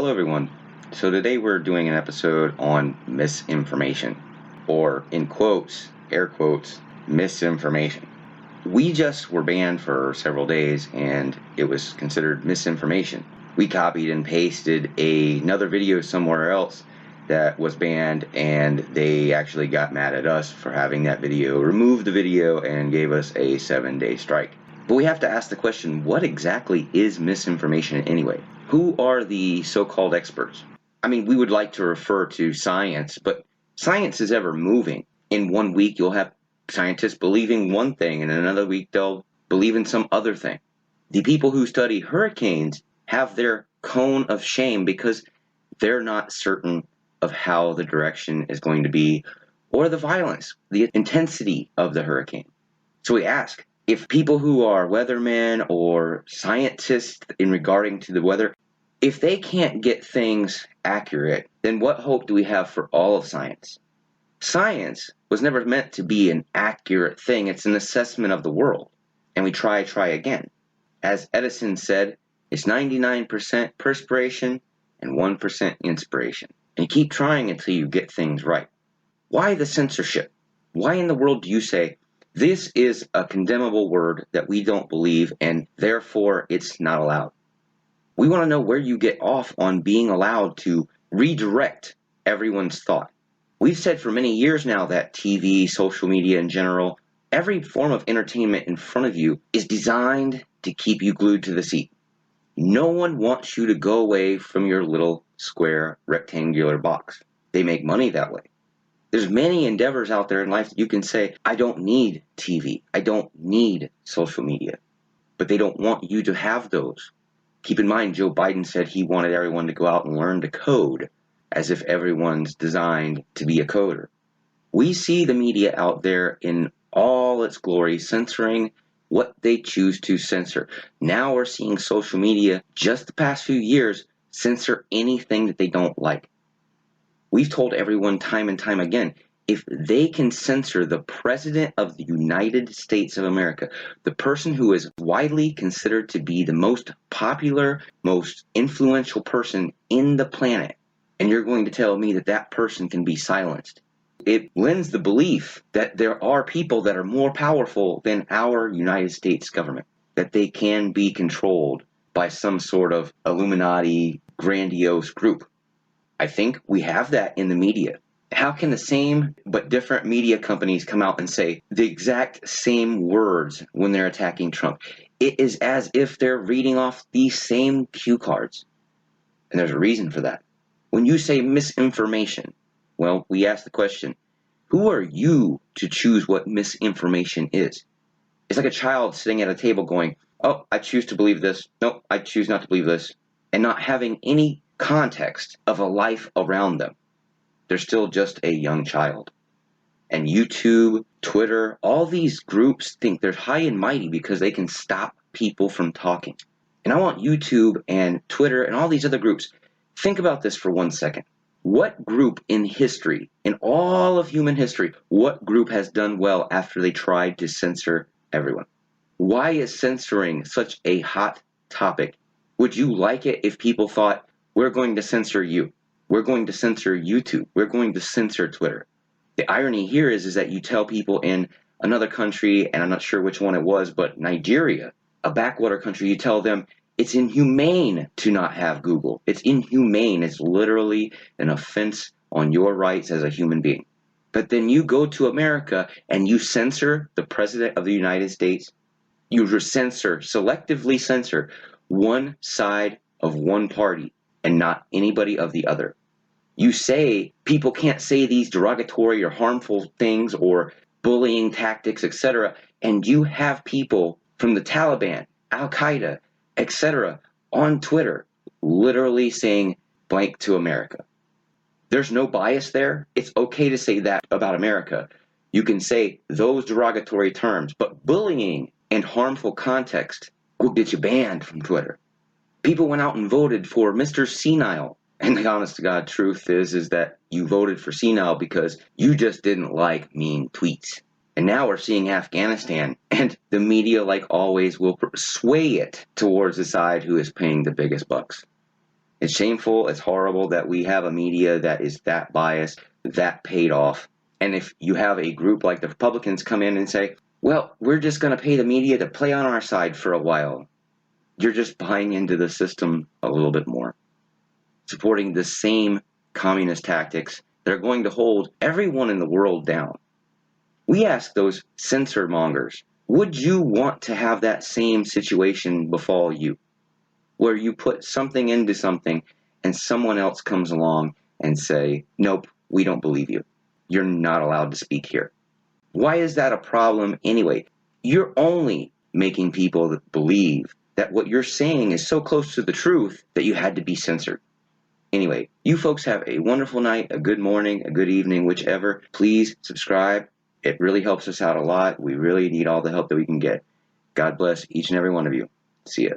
Hello, everyone. So today we're doing an episode on misinformation, or in quotes, air quotes, misinformation. We just were banned for several days and it was considered misinformation. We copied and pasted another video somewhere else that was banned, and they actually got mad at us for having that video, removed the video, and gave us a 7-day strike. But we have to ask the question, what exactly is misinformation anyway? Who are the so-called experts? I mean, we would like to refer to science, but science is ever moving. In 1 week, you'll have scientists believing one thing, and in another week, they'll believe in some other thing. The people who study hurricanes have their cone of shame because they're not certain of how the direction is going to be, or the violence, the intensity of the hurricane. So we ask, if people who are weathermen or scientists in regarding to the weather, if they can't get things accurate, then what hope do we have for all of science? Science was never meant to be an accurate thing. It's an assessment of the world. And we try again. As Edison said, it's 99% perspiration and 1% inspiration. And you keep trying until you get things right. Why the censorship? Why in the world do you say, this is a condemnable word that we don't believe, and therefore it's not allowed? We want to know where you get off on being allowed to redirect everyone's thought. We've said for many years now that TV, social media in general, every form of entertainment in front of you is designed to keep you glued to the seat. No one wants you to go away from your little square rectangular box. They make money that way. There's many endeavors out there in life that you can say, I don't need TV. I don't need social media. But they don't want you to have those. Keep in mind, Joe Biden said he wanted everyone to go out and learn to code, as if everyone's designed to be a coder. We see the media out there in all its glory censoring what they choose to censor. Now we're seeing social media, just the past few years, censor anything that they don't like. We've told everyone time and time again, if they can censor the President of the United States of America, the person who is widely considered to be the most popular, most influential person in the planet, and you're going to tell me that that person can be silenced, it lends the belief that there are people that are more powerful than our United States government, that they can be controlled by some sort of Illuminati grandiose group. I think we have that in the media. How can the same but different media companies come out and say the exact same words when they're attacking Trump? It is as if they're reading off these same cue cards. And there's a reason for that. When you say misinformation, well, we ask the question, who are you to choose what misinformation is? It's like a child sitting at a table going, oh, I choose to believe this. No, I choose not to believe this. And not having any context of a life around them. They're still just a young child. And YouTube, Twitter, all these groups think they're high and mighty because they can stop people from talking. And I want YouTube and Twitter and all these other groups, think about this for 1 second. What group in history, in all of human history, what group has done well after they tried to censor everyone? Why is censoring such a hot topic? Would you like it if people thought, we're going to censor you. We're going to censor YouTube. We're going to censor Twitter. The irony here is that you tell people in another country, and I'm not sure which one it was, but Nigeria, a backwater country, you tell them it's inhumane to not have Google. It's inhumane. It's literally an offense on your rights as a human being. But then you go to America and you censor the President of the United States. You selectively censor one side of one party and not anybody of the other. You say people can't say these derogatory or harmful things or bullying tactics, etc., and you have people from the Taliban, Al-Qaeda, etc., on Twitter literally saying blank to America. There's no bias there. It's okay to say that about America. You can say those derogatory terms, but bullying and harmful context will get you banned from Twitter. People went out and voted for Mr. Senile. And the honest to God truth is that you voted for Senile because you just didn't like mean tweets. And now we're seeing Afghanistan, and the media, like always, will sway it towards the side who is paying the biggest bucks. It's shameful, it's horrible that we have a media that is that biased, that paid off. And if you have a group like the Republicans come in and say, well, we're just going to pay the media to play on our side for a while, you're just buying into the system a little bit more, supporting the same communist tactics that are going to hold everyone in the world down. We ask those censor mongers, would you want to have that same situation befall you, where you put something into something and someone else comes along and say, nope, we don't believe you. You're not allowed to speak here. Why is that a problem anyway? You're only making people believe that what you're saying is so close to the truth that you had to be censored. Anyway, you folks have a wonderful night, a good morning, a good evening, whichever. Please subscribe. It really helps us out a lot. We really need all the help that we can get. God bless each and every one of you. See ya.